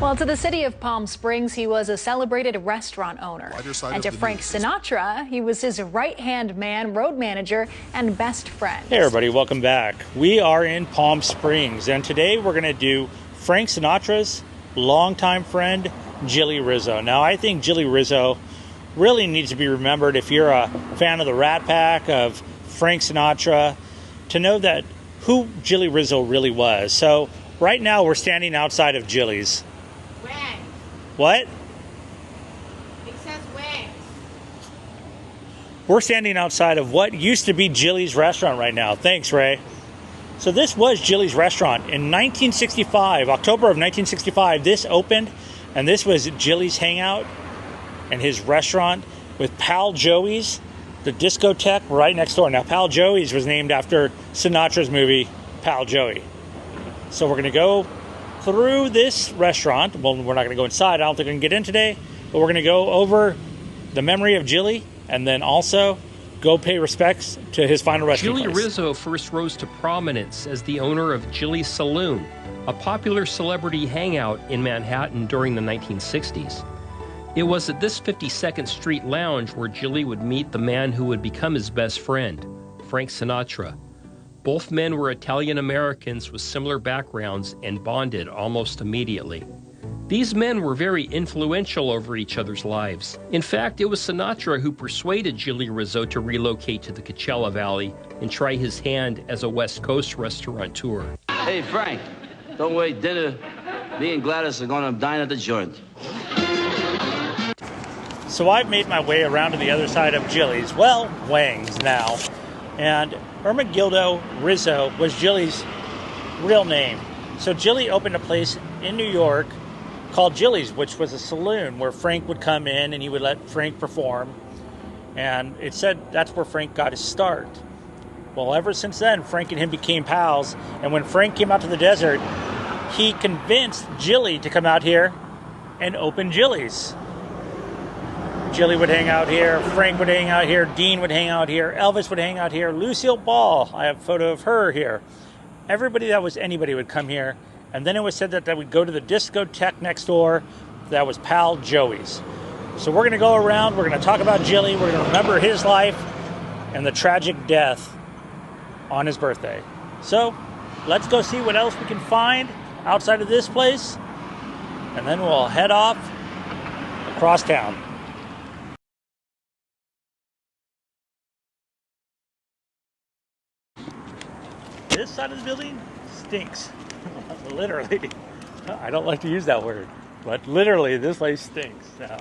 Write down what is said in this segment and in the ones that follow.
Well, to the city of Palm Springs, he was a celebrated restaurant owner. And to Frank Sinatra, he was his right-hand man, road manager, and best friend. Hey everybody, welcome back. We are in Palm Springs, and today we're going to do Frank Sinatra's longtime friend, Jilly Rizzo. Now, I think Jilly Rizzo really needs to be remembered if you're a fan of the Rat Pack, of Frank Sinatra, to know that who Jilly Rizzo really was. So, right now we're standing outside of Jilly's. Wings. What? It says wings. We're standing outside of what used to be Jilly's restaurant right now. Thanks, Ray. So this was Jilly's restaurant. In 1965, October of 1965, this opened, and this was Jilly's Hangout and his restaurant with Pal Joey's, the discotheque right next door. Now, Pal Joey's was named after Sinatra's movie, Pal Joey. So we're going to go through this restaurant. Well, we're not going to go inside. I don't think we can get in today. But we're going to go over the memory of Jilly and then also go pay respects to his final resting place. Jilly Rizzo first rose to prominence as the owner of Jilly's Saloon, a popular celebrity hangout in Manhattan during the 1960s. It was at this 52nd Street lounge where Jilly would meet the man who would become his best friend, Frank Sinatra. Both men were Italian Americans with similar backgrounds and bonded almost immediately. These men were very influential over each other's lives. In fact, it was Sinatra who persuaded Jilly Rizzo to relocate to the Coachella Valley and try his hand as a West Coast restaurateur. Hey, Frank, don't wait dinner. Me and Gladys are going to dine at the joint. So I've made my way around to the other side of Jilly's, well, Wang's now. And Hermenegildo Rizzo was Jilly's real name. So Jilly opened a place in New York called Jilly's, which was a saloon where Frank would come in and he would let Frank perform. And it said that's where Frank got his start. Well, ever since then, Frank and him became pals. And when Frank came out to the desert, he convinced Jilly to come out here and open Jilly's. Jilly would hang out here, Frank would hang out here, Dean would hang out here, Elvis would hang out here, Lucille Ball, I have a photo of her here. Everybody that was anybody would come here, and then it was said that they would go to the discotheque next door, that was Pal Joey's. So we're going to go around, we're going to talk about Jilly, we're going to remember his life and the tragic death on his birthday. So let's go see what else we can find outside of this place, and then we'll head off across town. This side of the building stinks. Literally. I don't like to use that word, but literally this place stinks. Now,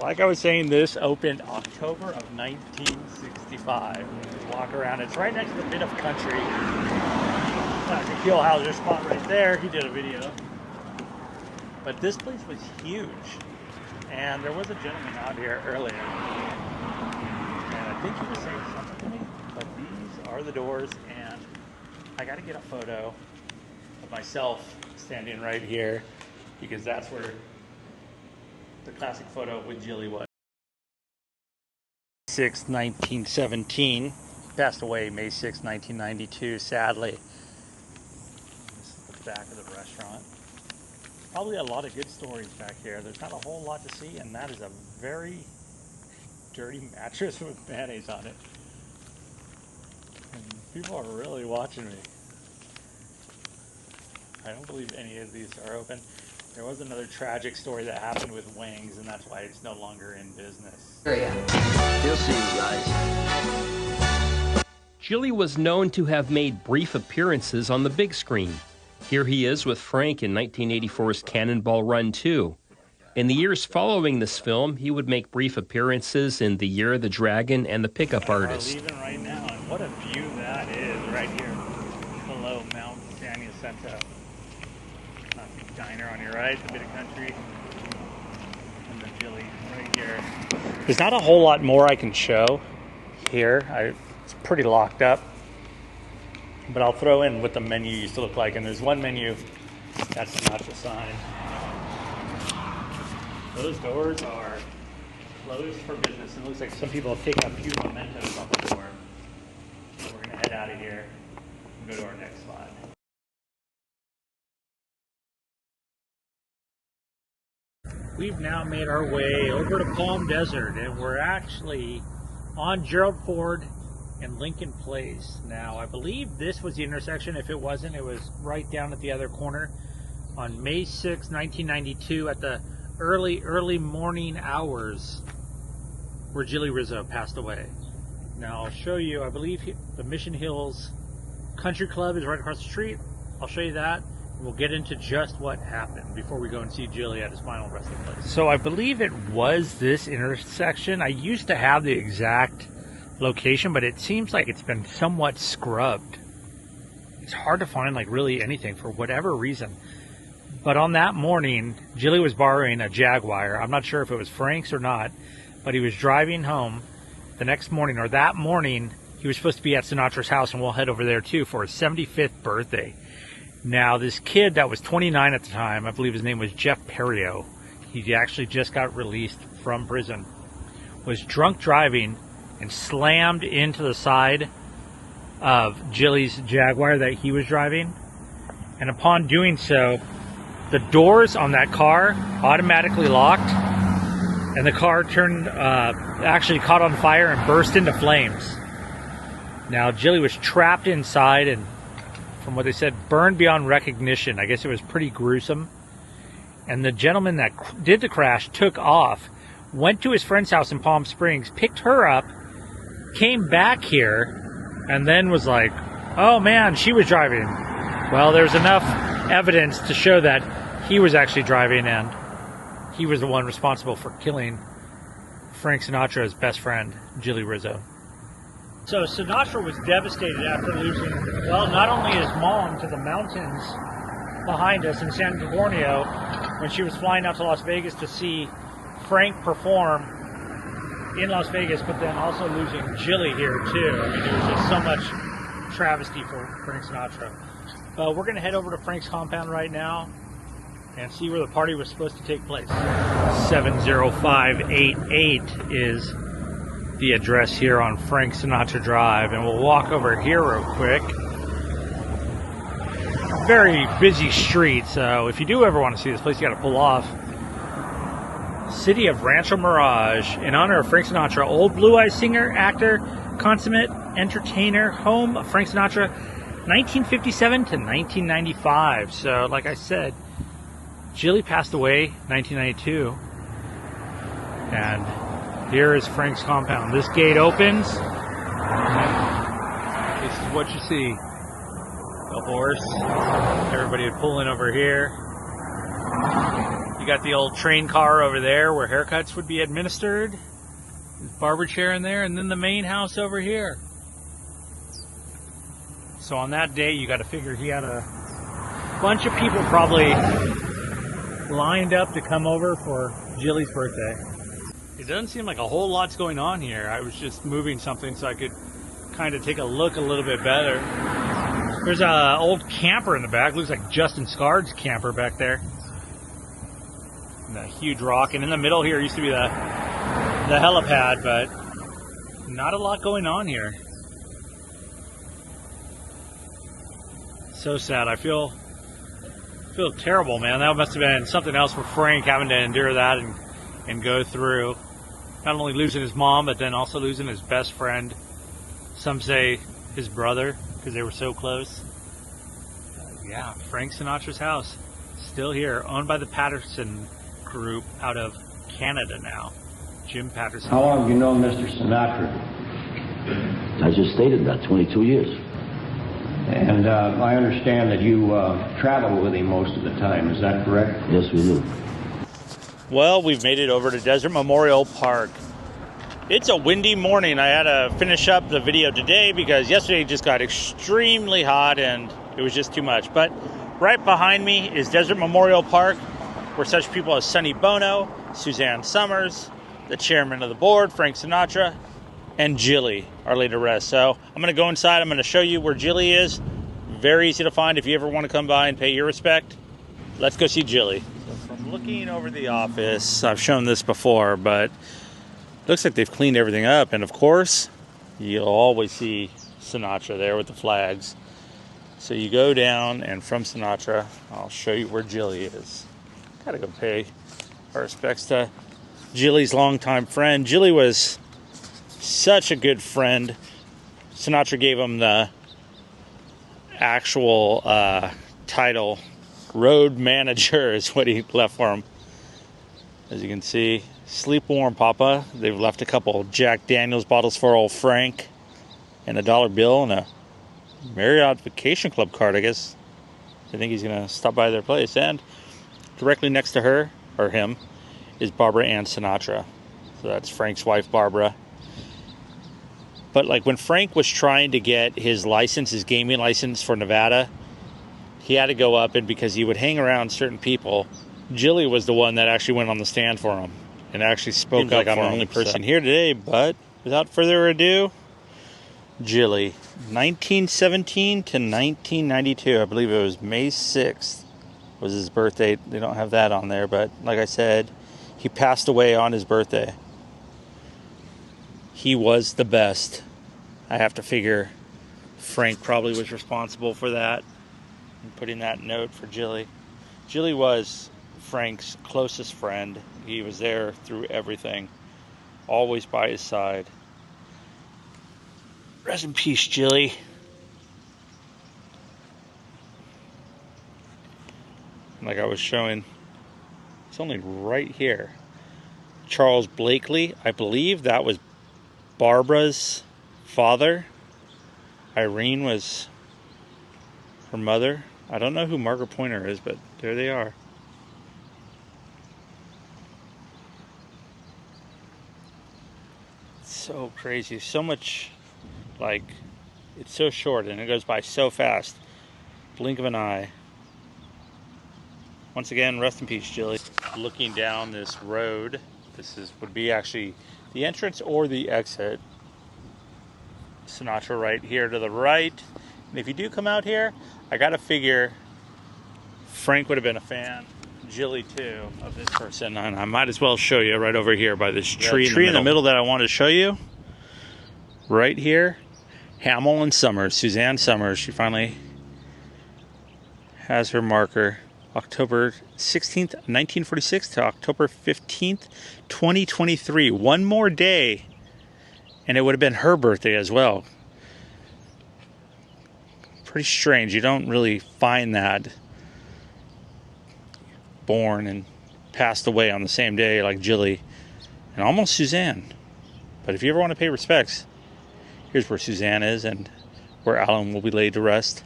like I was saying, this opened October of 1965. Just walk around. It's right next to the bit of country. Dr. Keelhauser spot right there. He did a video. But this place was huge. And there was a gentleman out here earlier. And I think he was saying something to me. But these are the doors, and I got to get a photo of myself standing right here because that's where the classic photo with Jilly was. 6, 1917. Passed away May 6, 1992, sadly. This is the back of the restaurant. Probably a lot of good stories back here. There's not a whole lot to see, and that is a very dirty mattress with mayonnaise on it. And people are really watching me. I don't believe any of these are open. There was another tragic story that happened with Wang's, and that's why it's no longer in business. You'll see you guys. Jilly was known to have made brief appearances on the big screen. Here he is with Frank in 1984's Cannonball Run 2. In the years following this film, he would make brief appearances in The Year of the Dragon and The Pickup Artist. We're leaving right now, and what a view that is right here below Mount San Jacinto. Classic diner on your right, the bit of country, and the Jilly right here. There's not a whole lot more I can show here. It's pretty locked up, but I'll throw in what the menu used to look like. And there's one menu that's not the sign. Those doors are closed for business, and it looks like some people have taken a few mementos off the door. So we're going to head out of here and go to our next spot. We've now made our way over to Palm Desert, and we're actually on Gerald Ford and Lincoln Place. Now, I believe this was the intersection. If it wasn't, it was right down at the other corner on May 6, 1992 at the early morning hours where Jilly Rizzo passed away. Now, I'll show you, I believe the Mission Hills Country Club is right across the street. I'll show you that. We'll get into just what happened before we go and see Jilly at his final resting place. So I believe it was this intersection. I used to have the exact location, but it seems like it's been somewhat scrubbed. It's hard to find like really anything for whatever reason. But on that morning, Jilly was borrowing a Jaguar. I'm not sure if it was Frank's or not, but he was driving home the next morning, or that morning. He was supposed to be at Sinatra'S house, and we'll head over there too for his 75th birthday. Now, this kid that was 29 at the time, I believe his name was Jeff Perio, he actually just got released from prison, was drunk driving and slammed into the side of Jilly's Jaguar that he was driving. And upon doing so, the doors on that car automatically locked, and the car actually caught on fire and burst into flames. Now, Jilly was trapped inside and, from what they said, burned beyond recognition. I guess it was pretty gruesome. And the gentleman that did the crash took off, went to his friend's house in Palm Springs, picked her up, came back here, and then was like, oh man, she was driving. Well, there's enough evidence to show that he was actually driving, and he was the one responsible for killing Frank Sinatra's best friend, Jilly Rizzo. So Sinatra was devastated after losing, well, not only his mom to the mountains behind us in San Antonio when she was flying out to Las Vegas to see Frank perform in Las Vegas, but then also losing Jilly here too. I mean, it was just so much travesty for Frank Sinatra. We're going to head over to Frank's compound right now and see where the party was supposed to take place. 70588 is the address here on Frank Sinatra Drive, and we'll walk over here real quick. Very busy street, so if you do ever want to see this place, you got to pull off. City of Rancho Mirage, in honor of Frank Sinatra, old blue-eyed singer, actor, consummate entertainer, home of Frank Sinatra, 1957 to 1995. So, like I said, Jilly passed away 1992, and here is Frank's compound. This gate opens. This is what you see. The horse. Everybody would pull in over here. You got the old train car over there where haircuts would be administered. There's a barber chair in there, and then the main house over here. So on that day, you got to figure he had a bunch of people probably lined up to come over for Jilly's birthday. It doesn't seem like a whole lot's going on here. I was just moving something so I could kind of take a look a little bit better. There's an old camper in the back. Looks like Justin Scar's camper back there. And that huge rock. And in the middle here used to be the helipad, but not a lot going on here. So sad. I feel terrible, man. That must have been something else for Frank, having to endure that and go through. Not only losing his mom, but then also losing his best friend. Some say his brother, because they were so close. Yeah, Frank Sinatra's house. Still here, owned by the Patterson Group out of Canada now. Jim Patterson. How long have you known Mr. Sinatra? I just stated that, 22 years. And I understand that you travel with him most of the time. Is that correct? Yes, we do. Well, we've made it over to Desert Memorial Park. It's a windy morning. I had to finish up the video today because yesterday it just got extremely hot and it was just too much. But right behind me is Desert Memorial Park, where such people as Sonny Bono, Suzanne Summers, the chairman of the board, Frank Sinatra, and Jilly are laid to rest. So I'm going to go inside. I'm going to show you where Jilly is. Very easy to find if you ever want to come by and pay your respect. Let's go see Jilly. So from looking over the office, I've shown this before, but it looks like they've cleaned everything up. And of course, you'll always see Sinatra there with the flags. So you go down, and from Sinatra, I'll show you where Jilly is. Gotta go pay Our respects to Jilly's longtime friend. Jilly was such a good friend. Sinatra gave him the actual title. Road manager is what he left for him. As you can see, sleep warm, Papa. They've left a couple Jack Daniels bottles for old Frank, and a $1 bill and a Marriott Vacation Club card, I guess. I think he's gonna stop by their place. And directly next to her, or him, is Barbara Ann Sinatra. So that's Frank's wife, Barbara. But like when Frank was trying to get his license, his gaming license for Nevada, he had to go up, and because he would hang around certain people, Jilly was the one that actually went on the stand for him and actually spoke up. Like I'm the only person here today, but without further ado, Jilly, 1917 to 1992. I believe it was May 6th was his birthday. They don't have that on there, but like I said, he passed away on his birthday. He was the best. I have to figure Frank probably was responsible for that and putting that note for Jilly. Jilly was Frank's closest friend. He was there through everything, always by his side. Rest in peace, Jilly. Like I was showing, it's only right here. Charles Blakely, I believe that was Barbara's father. Irene was her mother. I don't know who Margaret Pointer is, but there they are. So crazy. So much, like, it's so short and it goes by so fast. Blink of an eye. Once again, rest in peace, Jilly. Looking down this road, would be actually the entrance or the exit. Sinatra right here to the right. And if you do come out here, I gotta figure Frank would have been a fan, Jilly too, of this person. And I might as well show you right over here by this tree, in the middle that I wanted to show you. Right here, Hamill and Summers, Suzanne Summers. She finally has her marker. October 16th, 1946 to October 15th, 2023. One more day, and it would have been her birthday as well. Pretty strange. You don't really find that. Born and passed away on the same day like Jilly and almost Suzanne. But if you ever want to pay respects, here's where Suzanne is and where Alan will be laid to rest.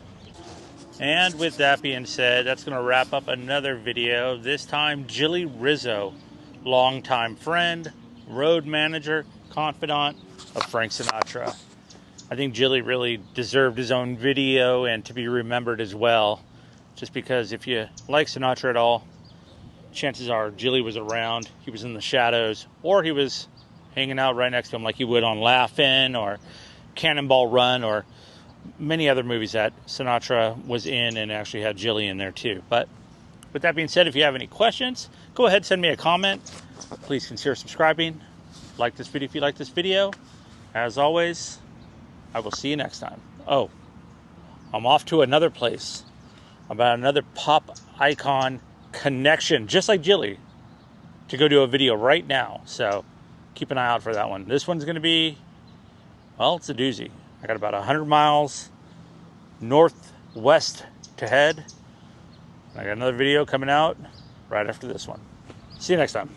And with that being said, that's going to wrap up another video. This time, Jilly Rizzo, longtime friend, road manager, confidant of Frank Sinatra. I think Jilly really deserved his own video and to be remembered as well. Just because if you like Sinatra at all, chances are Jilly was around, he was in the shadows, or he was hanging out right next to him like he would on Laugh-In or Cannonball Run or many other movies that Sinatra was in and actually had Jilly in there too. But with that being said, if you have any questions, go ahead and send me a comment. Please consider subscribing. Like this video if you like this video. As always, I will see you next time. Oh, I'm off to another place about another pop icon connection, just like Jilly, to go do a video right now. So keep an eye out for that one. This one's going to be, well, it's a doozy. I got about 100 miles northwest to head. I got another video coming out right after this one. See you next time.